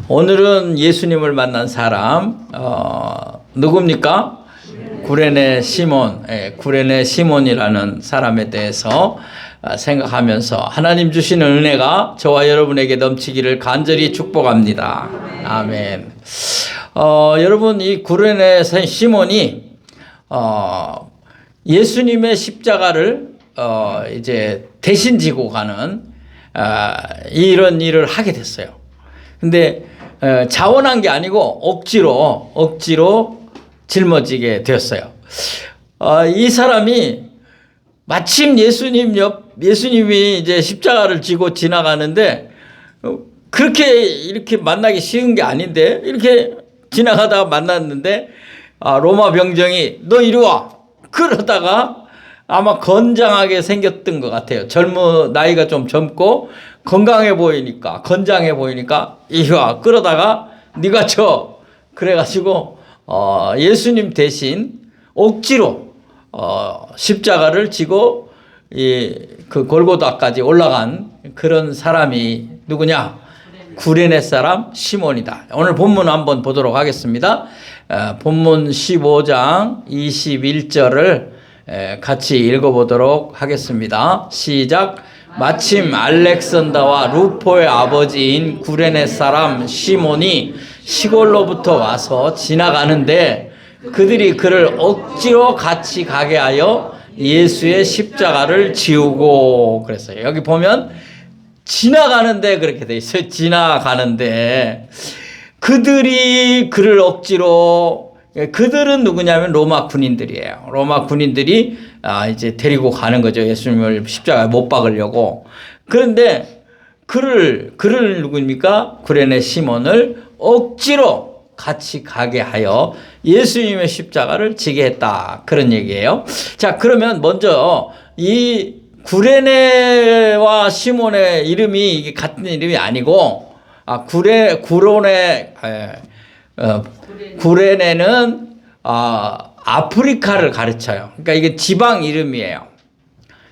오늘은 예수님을 만난 사람, 누굽니까? 구레네 시몬, 구레네 시몬이라는 사람에 대해서 생각하면서 하나님 주시는 은혜가 저와 여러분에게 넘치기를 간절히 축복합니다. 아멘. 여러분, 이 구레네 시몬이 예수님의 십자가를 이제 대신 지고 가는 이런 일을 하게 됐어요. 근데 자원한 게 아니고 억지로 짊어지게 되었어요. 이 사람이 마침 예수님이 이제 십자가를 지고 지나가는데 그렇게 이렇게 만나기 쉬운 게 아닌데 이렇게 지나가다가 만났는데 로마 병정이 너 이리 와 그러다가 아마 건장하게 생겼던 것 같아요. 나이가 좀 젊고 건강해 보이니까 건장해 보이니까 이리 와 그러다가 네가 쳐 그래가지고 예수님 대신 억지로 십자가를 지고 그 골고다까지 올라간 그런 사람이 누구냐? 구레네 사람 시몬이다. 오늘 본문 한번 보도록 하겠습니다. 본문 15장 21절을 같이 읽어보도록 하겠습니다. 시작. 마침 알렉산더와 루포의 아버지인 구레네 사람 시몬이 시골로부터 와서 지나가는데 그들이 그를 억지로 같이 가게 하여 예수의 십자가를 지우고 그랬어요. 여기 보면 지나가는데 그렇게 돼 있어요. 지나가는데 그들이 그를 억지로, 그들은 누구냐면 로마 군인들이에요. 로마 군인들이 이제 데리고 가는 거죠. 예수님을 십자가에 못 박으려고. 그런데 그를 누구입니까? 구레네 시몬을 억지로 같이 가게 하여 예수님의 십자가를 지게 했다. 그런 얘기예요. 자, 그러면 먼저 이 구레네와 시몬의 이름이 이게 같은 이름이 아니고 구레네는 아프리카를 가르쳐요. 그러니까 이게 지방 이름이에요.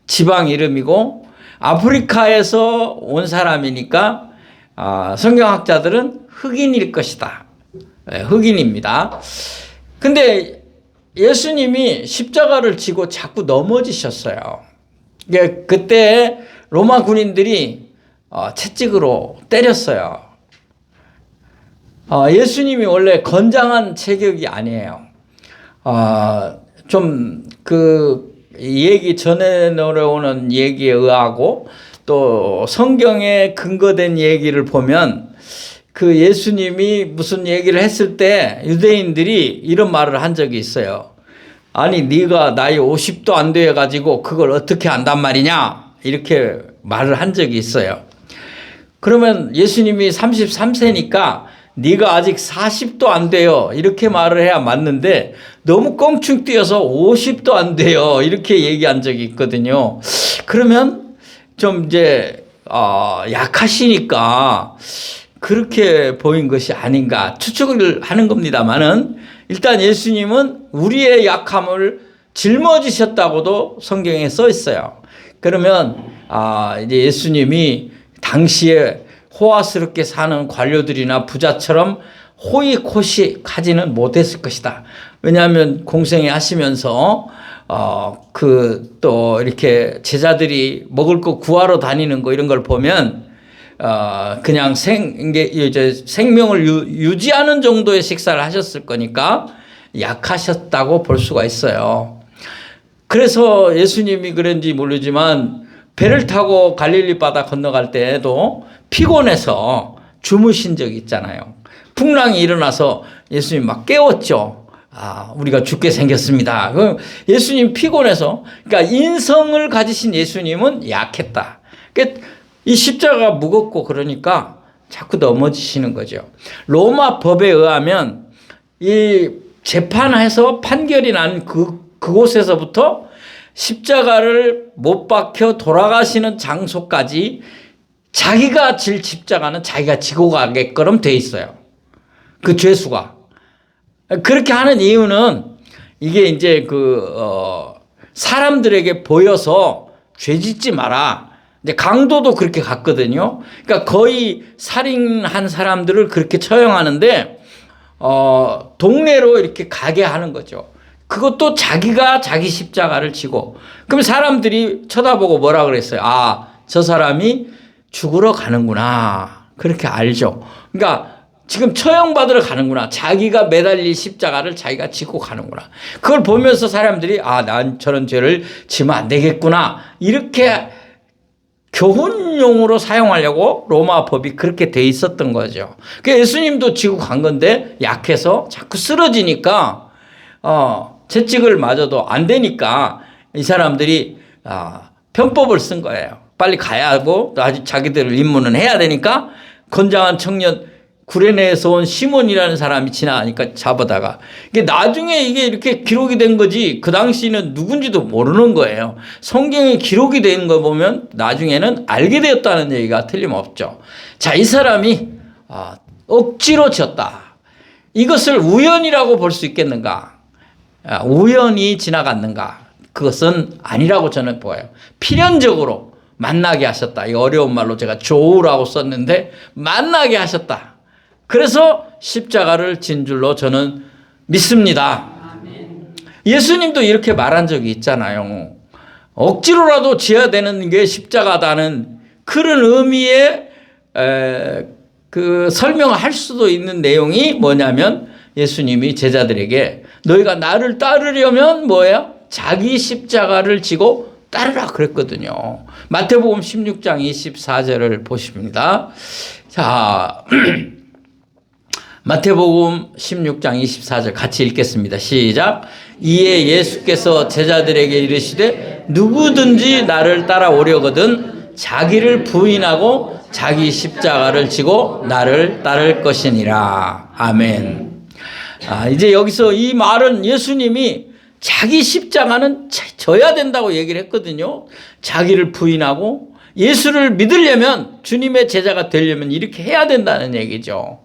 지방 이름이고 아프리카에서 온 사람이니까 성경학자들은 흑인일 것이다. 흑인입니다. 근데 예수님이 십자가를 지고 자꾸 넘어지셨어요. 그때 로마 군인들이 채찍으로 때렸어요. 예수님이 원래 건장한 체격이 아니에요. 좀 얘기 전에 내려오는 얘기에 의하고 또 성경에 근거된 얘기를 보면 그 예수님이 무슨 얘기를 했을 때 유대인들이 이런 말을 한 적이 있어요. 아니 네가 나이 50도 안 돼 가지고 그걸 어떻게 안단 말이냐 이렇게 말을 한 적이 있어요. 그러면 예수님이 33세니까 네가 아직 40도 안 돼요 이렇게 말을 해야 맞는데 너무 껑충 뛰어서 50도 안 돼요 이렇게 얘기한 적이 있거든요. 그러면 좀 이제 약하시니까 그렇게 보인 것이 아닌가 추측을 하는 겁니다만은 일단 예수님은 우리의 약함을 짊어지셨다고도 성경에 써 있어요. 그러면 이제 예수님이 당시에 호화스럽게 사는 관료들이나 부자처럼 호의코시하지는 못했을 것이다. 왜냐하면 공생애 하시면서 또 이렇게 제자들이 먹을 거 구하러 다니는 거 이런 걸 보면 그냥 생명을 유지하는 정도의 식사를 하셨을 거니까 약하셨다고 볼 수가 있어요. 그래서 예수님이 그런지 모르지만 배를 타고 갈릴리 바다 건너갈 때에도 피곤해서 주무신 적이 있잖아요. 풍랑이 일어나서 예수님 막 깨웠죠. 우리가 죽게 생겼습니다. 예수님 피곤해서, 그러니까 인성을 가지신 예수님은 약했다. 이 십자가가 무겁고 그러니까 자꾸 넘어지시는 거죠. 로마 법에 의하면 이 재판해서 판결이 난 그곳에서부터 십자가를 못 박혀 돌아가시는 장소까지 자기가 질 십자가는 자기가 지고 가게끔 돼 있어요. 그 죄수가. 그렇게 하는 이유는 이게 이제 사람들에게 보여서 죄 짓지 마라. 이제 강도도 그렇게 갔거든요. 그러니까 거의 살인한 사람들을 그렇게 처형하는데 동네로 이렇게 가게 하는 거죠. 그것도 자기가 자기 십자가를 지고. 그럼 사람들이 쳐다보고 뭐라 그랬어요? 아, 저 사람이 죽으러 가는구나. 그렇게 알죠. 그러니까 지금 처형받으러 가는구나. 자기가 매달릴 십자가를 자기가 지고 가는구나. 그걸 보면서 사람들이 아, 난 저런 죄를 지면 안 되겠구나. 이렇게 교훈용으로 사용하려고 로마 법이 그렇게 돼 있었던 거죠. 그 예수님도 지고 간 건데 약해서 자꾸 쓰러지니까 채찍을 맞아도 안 되니까 이 사람들이 편법을 쓴 거예요. 빨리 가야 하고 아직 자기들 임무는 해야 되니까 건장한 청년 구레네에서 온 시몬이라는 사람이 지나가니까 잡아다가 이게 나중에 이게 이렇게 기록이 된 거지 그 당시는 누군지도 모르는 거예요. 성경에 기록이 된 거 보면 나중에는 알게 되었다는 얘기가 틀림없죠. 자, 이 사람이 억지로 졌다. 이것을 우연이라고 볼 수 있겠는가? 우연히 지나갔는가? 그것은 아니라고 저는 보여요. 필연적으로 만나게 하셨다. 이 어려운 말로 제가 조우라고 썼는데 만나게 하셨다. 그래서 십자가를 진 줄로 저는 믿습니다. 예수님도 이렇게 말한 적이 있잖아요. 억지로라도 지어야 되는 게 십자가다는 그런 의미의 그 설명을 할 수도 있는 내용이 뭐냐면 예수님이 제자들에게 너희가 나를 따르려면 뭐예요? 자기 십자가를 지고 따르라 그랬거든요. 마태복음 16장 24절을 보십니다. 자, 마태복음 16장 24절 같이 읽겠습니다. 시작. 이에 예수께서 제자들에게 이르시되 누구든지 나를 따라오려거든 자기를 부인하고 자기 십자가를 지고 나를 따를 것이니라. 아멘. 이제 여기서 이 말은 예수님이 자기 십자가는 져야 된다고 얘기를 했거든요. 자기를 부인하고 예수를 믿으려면 주님의 제자가 되려면 이렇게 해야 된다는 얘기죠.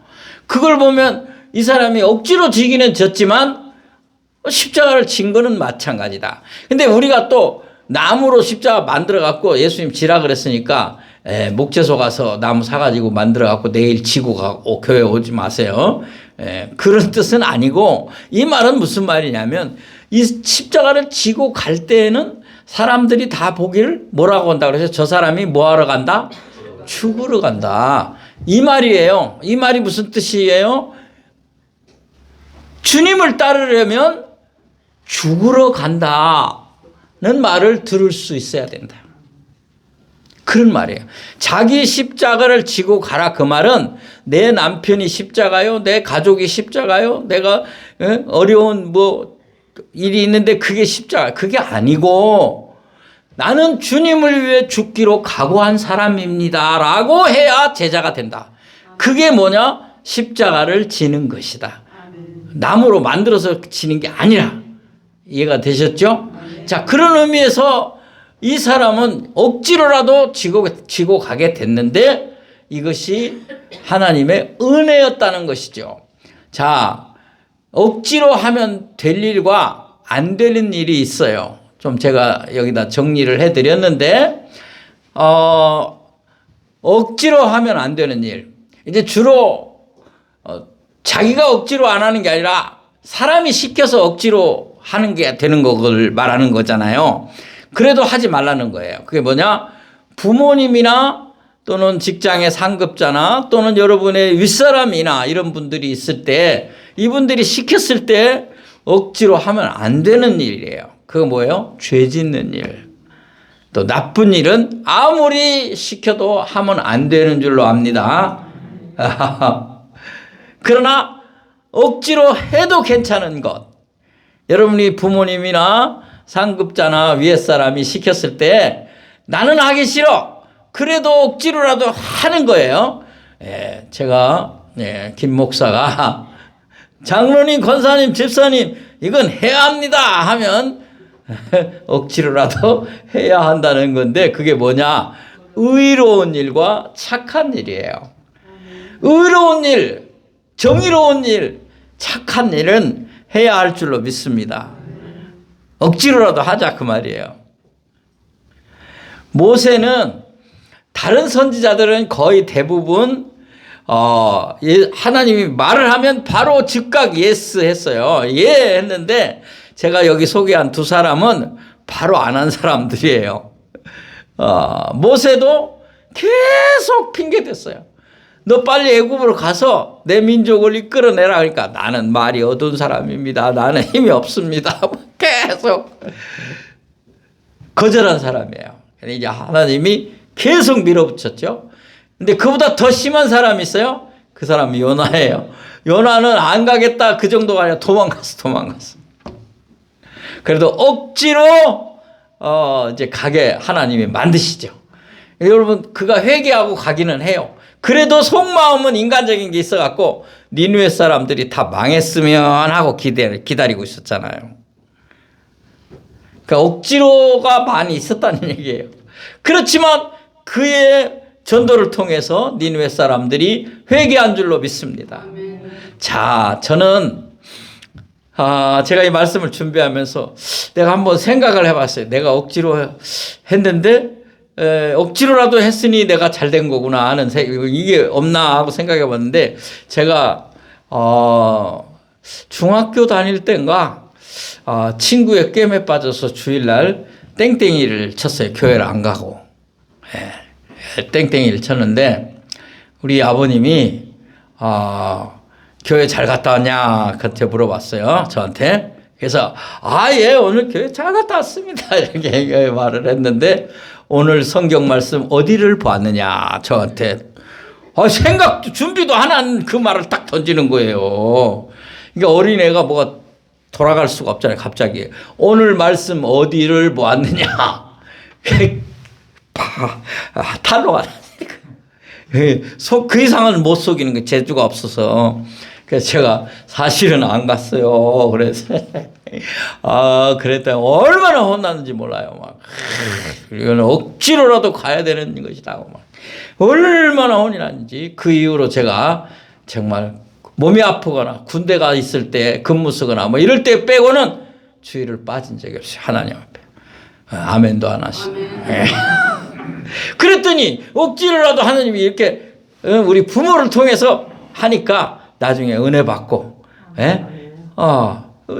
그걸 보면 이 사람이 억지로 지기는 졌지만 십자가를 진 거는 마찬가지다. 근데 우리가 또 나무로 십자가 만들어 갖고 예수님 지라 그랬으니까 목재소 가서 나무 사가지고 만들어 갖고 내일 지고 가고 교회 오지 마세요. 그런 뜻은 아니고 이 말은 무슨 말이냐면 이 십자가를 지고 갈 때에는 사람들이 다 보기를 뭐라고 한다 그래서 저 사람이 뭐하러 간다? 죽으러 간다. 이 말이에요. 이 말이 무슨 뜻이에요? 주님을 따르려면 죽으러 간다는 말을 들을 수 있어야 된다. 그런 말이에요. 자기 십자가를 지고 가라 그 말은 내 남편이 십자가요, 내 가족이 십자가요, 내가 어려운 뭐 일이 있는데 그게 십자가, 그게 아니고 나는 주님을 위해 죽기로 각오한 사람입니다 라고 해야 제자가 된다. 그게 뭐냐? 십자가를 지는 것이다. 나무로 만들어서 지는 게 아니라. 이해가 되셨죠? 자, 그런 의미에서 이 사람은 억지로라도 지고 가게 됐는데 이것이 하나님의 은혜였다는 것이죠. 자, 억지로 하면 될 일과 안 되는 일이 있어요. 좀 제가 여기다 정리를 해드렸는데 억지로 하면 안 되는 일. 이제 주로 자기가 억지로 안 하는 게 아니라 사람이 시켜서 억지로 하는 게 되는 걸 말하는 거잖아요. 그래도 하지 말라는 거예요. 그게 뭐냐? 부모님이나 또는 직장의 상급자나 또는 여러분의 윗사람이나 이런 분들이 있을 때 이분들이 시켰을 때 억지로 하면 안 되는 일이에요. 그거 뭐예요? 죄 짓는 일. 또 나쁜 일은 아무리 시켜도 하면 안 되는 줄로 압니다. 그러나 억지로 해도 괜찮은 것. 여러분이 부모님이나 상급자나 위에 사람이 시켰을 때 나는 하기 싫어. 그래도 억지로라도 하는 거예요. 제가 김 목사가 장로님, 권사님, 집사님 이건 해야 합니다 하면 억지로라도 해야 한다는 건데 그게 뭐냐? 의로운 일과 착한 일이에요. 의로운 일, 정의로운 일, 착한 일은 해야 할 줄로 믿습니다. 억지로라도 하자 그 말이에요. 모세는 다른 선지자들은 거의 대부분 하나님이 말을 하면 바로 즉각 예스 했어요. 예 했는데 제가 여기 소개한 두 사람은 바로 안 한 사람들이에요. 모세도 계속 핑계댔어요. 너 빨리 애굽으로 가서 내 민족을 이끌어내라. 그러니까 나는 말이 어두운 사람입니다. 나는 힘이 없습니다. 계속 거절한 사람이에요. 이제 하나님이 계속 밀어붙였죠. 근데 그보다 더 심한 사람이 있어요. 그 사람이 요나예요. 요나는 안 가겠다 그 정도가 아니라 도망갔어. 그래도 억지로 이제 가게 하나님이 만드시죠. 여러분 그가 회개하고 가기는 해요. 그래도 속마음은 인간적인 게 있어갖고 니느웨 사람들이 다 망했으면 하고 기다리고 있었잖아요. 그러니까 억지로가 많이 있었다는 얘기예요. 그렇지만 그의 전도를 통해서 니느웨 사람들이 회개한 줄로 믿습니다. 자, 저는 제가 이 말씀을 준비하면서 내가 한번 생각을 해봤어요. 내가 억지로 했는데 억지로라도 했으니 내가 잘된 거구나 하는 이게 없나 하고 생각해 봤는데 제가 중학교 다닐 때인가 친구의 게임에 빠져서 주일날 땡땡이를 쳤어요. 교회를 안 가고. 땡땡이를 쳤는데 우리 아버님이 교회 잘 갔다 왔냐 그때 물어봤어요. 저한테. 그래서 예 오늘 교회 잘 갔다 왔습니다 이렇게 말을 했는데 오늘 성경 말씀 어디를 보았느냐 저한테 생각도 준비도 안 한 그 말을 딱 던지는 거예요. 그러니까 어린애가 뭐가 돌아갈 수가 없잖아요. 갑자기 오늘 말씀 어디를 보았느냐 탈로가 그 이상은 못 속이는 거 재주가 없어서 그래서 제가 사실은 안 갔어요. 그래서 그랬더니 얼마나 혼났는지 몰라요. 막 이건 억지로라도 가야 되는 것이다. 막 얼마나 혼이 났는지. 그 이후로 제가 정말 몸이 아프거나 군대 가 있을 때 근무 쓰거나 뭐 이럴 때 빼고는 주의를 빠진 적이 없어요. 하나님 앞에. 아멘도 안 하시네. 그랬더니 억지로라도 하나님이 이렇게 우리 부모를 통해서 하니까 나중에 은혜 받고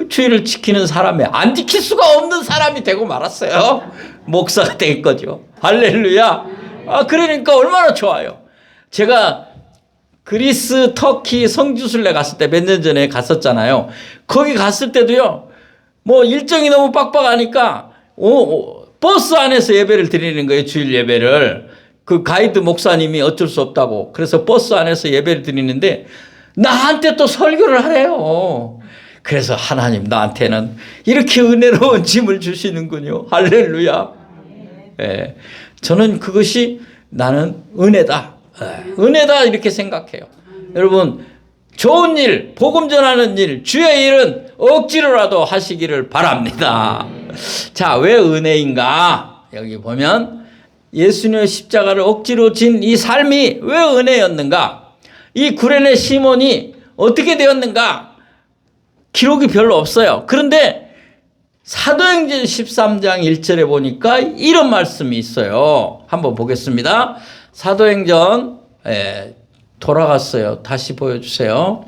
주의를 지키는 사람이 안 지킬 수가 없는 사람이 되고 말았어요. 목사가 된 거죠. 할렐루야. 그러니까 얼마나 좋아요. 제가 그리스, 터키 성지순례 갔을 때 몇 년 전에 갔었잖아요. 거기 갔을 때도요. 뭐 일정이 너무 빡빡하니까 버스 안에서 예배를 드리는 거예요. 주일 예배를. 그 가이드 목사님이 어쩔 수 없다고. 그래서 버스 안에서 예배를 드리는데 나한테 또 설교를 하래요. 그래서 하나님 나한테는 이렇게 은혜로운 짐을 주시는군요. 할렐루야. 저는 그것이 나는 은혜다. 은혜다 이렇게 생각해요. 여러분 좋은 일, 복음 전하는 일, 주의 일은 억지로라도 하시기를 바랍니다. 자, 왜 은혜인가? 여기 보면 예수님의 십자가를 억지로 진 이 삶이 왜 은혜였는가? 이 구레네 시몬이 어떻게 되었는가? 기록이 별로 없어요. 그런데 사도행전 13장 1절에 보니까 이런 말씀이 있어요. 한번 보겠습니다. 사도행전 돌아갔어요. 다시 보여주세요.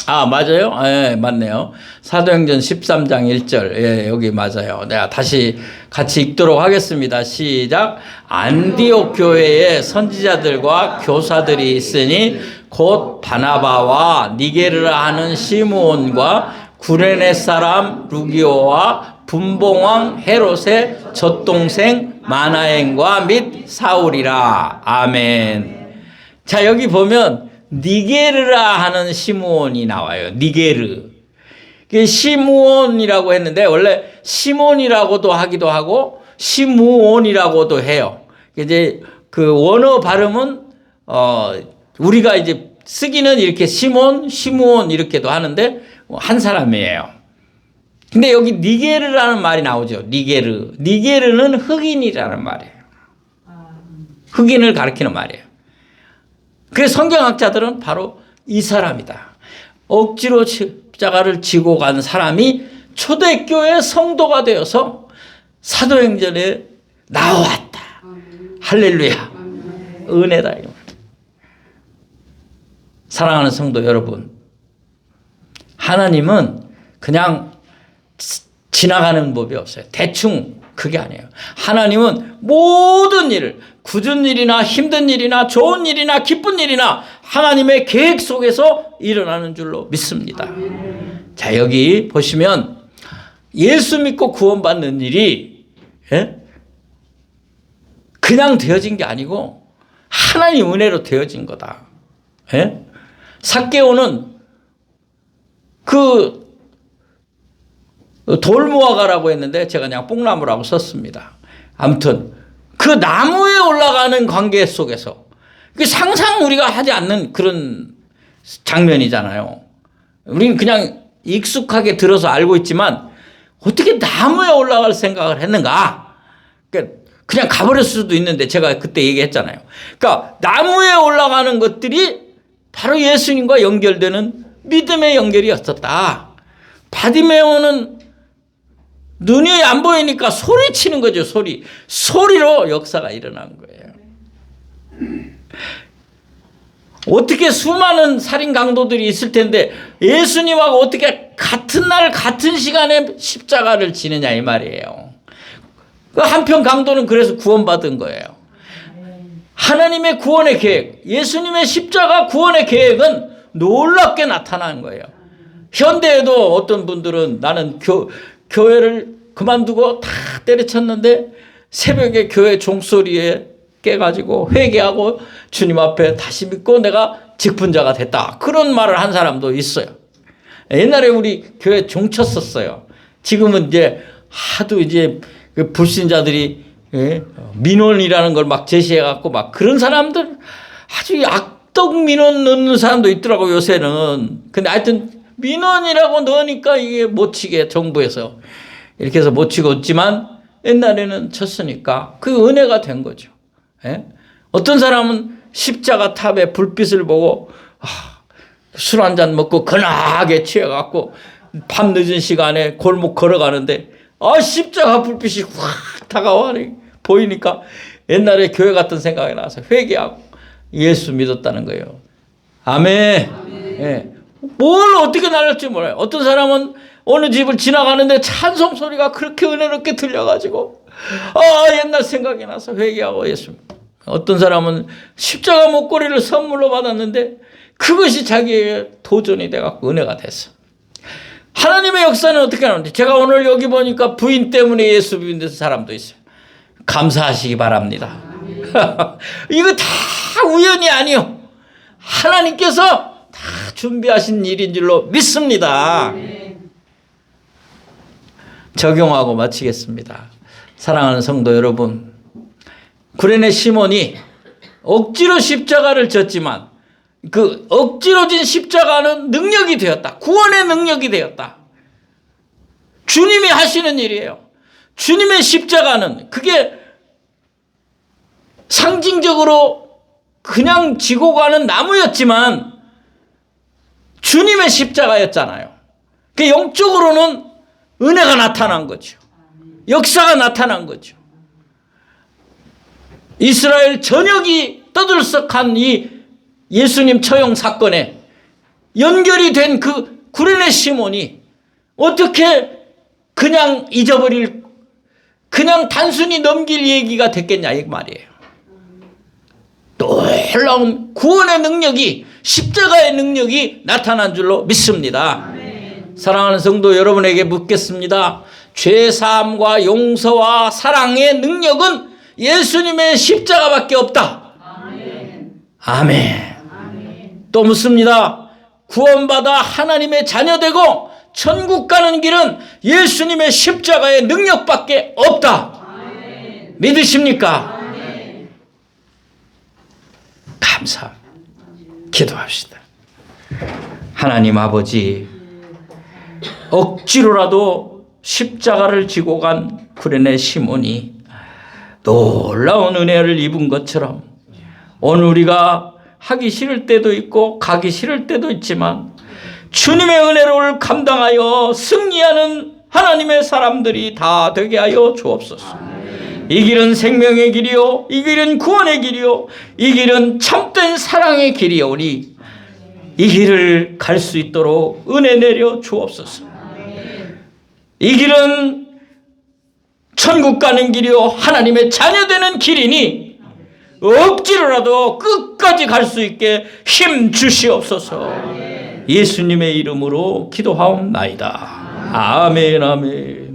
맞아요? 맞네요. 사도행전 13장 1절. 여기 맞아요. 내가 다시 같이 읽도록 하겠습니다. 시작. 안디옥 교회에 선지자들과 교사들이 있으니 곧 바나바와 니게르라 하는 시므온과 구레네 사람 루기오와 분봉왕 헤롯의 젖동생 마나엔과 및 사울이라. 아멘. 자, 여기 보면 니게르라 하는 시므온이 나와요. 니게르. 시므온이라고 했는데 원래 시몬이라고도 하기도 하고 시므온이라고도 해요. 이제 그 원어 발음은 우리가 이제 쓰기는 이렇게 시몬, 시므온 이렇게도 하는데 한 사람이에요. 근데 여기 니게르라는 말이 나오죠. 니게르. 니게르는 흑인이라는 말이에요. 흑인을 가리키는 말이에요. 그래서 성경학자들은 바로 이 사람이다. 억지로 십자가를 지고 간 사람이 초대교회 성도가 되어서 사도행전에 나왔다. 할렐루야. 은혜다. 사랑하는 성도 여러분, 하나님은 그냥 지나가는 법이 없어요. 대충 그게 아니에요. 하나님은 모든 일을, 굳은 일이나 힘든 일이나 좋은 일이나 기쁜 일이나 하나님의 계획 속에서 일어나는 줄로 믿습니다. 자, 여기 보시면 예수 믿고 구원받는 일이 그냥 되어진 게 아니고 하나님 은혜로 되어진 거다. 삭개오는 그 돌무화과라고 했는데 제가 그냥 뽕나무라고 썼습니다. 아무튼 그 나무에 올라가는 관계 속에서 상상 우리가 하지 않는 그런 장면이잖아요. 우리는 그냥 익숙하게 들어서 알고 있지만 어떻게 나무에 올라갈 생각을 했는가? 그냥 가버렸을 수도 있는데 제가 그때 얘기했잖아요. 그러니까 나무에 올라가는 것들이 바로 예수님과 연결되는 믿음의 연결이었었다. 바디메오는 눈이 안 보이니까 소리치는 거죠. 소리로 역사가 일어난 거예요. 어떻게 수많은 살인 강도들이 있을 텐데 예수님하고 어떻게 같은 날 같은 시간에 십자가를 지느냐 이 말이에요. 그 한편 강도는 그래서 구원받은 거예요. 하나님의 구원의 계획, 예수님의 십자가 구원의 계획은 놀랍게 나타난 거예요. 현대에도 어떤 분들은 나는 교회를 그만두고 다 때려쳤는데 새벽에 교회 종소리에 깨가지고 회개하고 주님 앞에 다시 믿고 내가 직분자가 됐다. 그런 말을 한 사람도 있어요. 옛날에 우리 교회 종쳤었어요. 지금은 이제 하도 이제 불신자들이 민원이라는 걸 막 제시해갖고 막 그런 사람들 아주 악덕 민원 넣는 사람도 있더라고요, 요새는. 근데 하여튼 민원이라고 넣으니까 이게 못 치게 정부에서 이렇게 해서 못 치고 있지만 옛날에는 쳤으니까 그 은혜가 된 거죠. 어떤 사람은 십자가 탑에 불빛을 보고 술 한잔 먹고 근하게 취해갖고 밤 늦은 시간에 골목 걸어가는데 십자가 불빛이 확 다가와 보이니까 옛날에 교회 갔던 생각이 나서 회개하고 예수 믿었다는 거예요. 아멘. 뭘 어떻게 날릴지 몰라요. 어떤 사람은 어느 집을 지나가는데 찬송 소리가 그렇게 은혜롭게 들려가지고 옛날 생각이 나서 회개하고 예수. 어떤 사람은 십자가 목걸이를 선물로 받았는데 그것이 자기의 도전이 돼갖고 은혜가 됐어. 하나님의 역사는 어떻게 하는지 제가 오늘 여기 보니까 부인 때문에 예수 믿는 사람도 있어요. 감사하시기 바랍니다. 이거 다 우연이 아니요. 하나님께서 다 준비하신 일인 줄로 믿습니다. 적용하고 마치겠습니다. 사랑하는 성도 여러분, 구레네 시몬이 억지로 십자가를 졌지만 그 억지로 진 십자가는 능력이 되었다. 구원의 능력이 되었다. 주님이 하시는 일이에요. 주님의 십자가는 그게 상징적으로 그냥 지고 가는 나무였지만 주님의 십자가였잖아요. 그 영적으로는 은혜가 나타난 거죠. 역사가 나타난 거죠. 이스라엘 전역이 떠들썩한 이 예수님 처형 사건에 연결이 된 그 구레네 시몬이 어떻게 그냥 잊어버릴, 그냥 단순히 넘길 얘기가 됐겠냐 이 말이에요. 놀라운 구원의 능력이, 십자가의 능력이 나타난 줄로 믿습니다. 사랑하는 성도 여러분에게 묻겠습니다. 죄사함과 용서와 사랑의 능력은 예수님의 십자가밖에 없다. 아멘. 또 묻습니다. 구원받아 하나님의 자녀되고 천국 가는 길은 예수님의 십자가의 능력밖에 없다. 믿으십니까? 감사. 기도합시다. 하나님 아버지, 억지로라도 십자가를 지고 간 구레네 시몬이 놀라운 은혜를 입은 것처럼 오늘 우리가 하기 싫을 때도 있고 가기 싫을 때도 있지만 주님의 은혜를 감당하여 승리하는 하나님의 사람들이 다 되게 하여 주옵소서. 이 길은 생명의 길이요, 이 길은 구원의 길이요, 이 길은 참된 사랑의 길이오니 이 길을 갈 수 있도록 은혜 내려 주옵소서. 이 길은 천국 가는 길이요, 하나님의 자녀 되는 길이니 억지로라도 끝까지 갈 수 있게 힘 주시옵소서. 예수님의 이름으로 기도하옵나이다. 아멘, 아멘.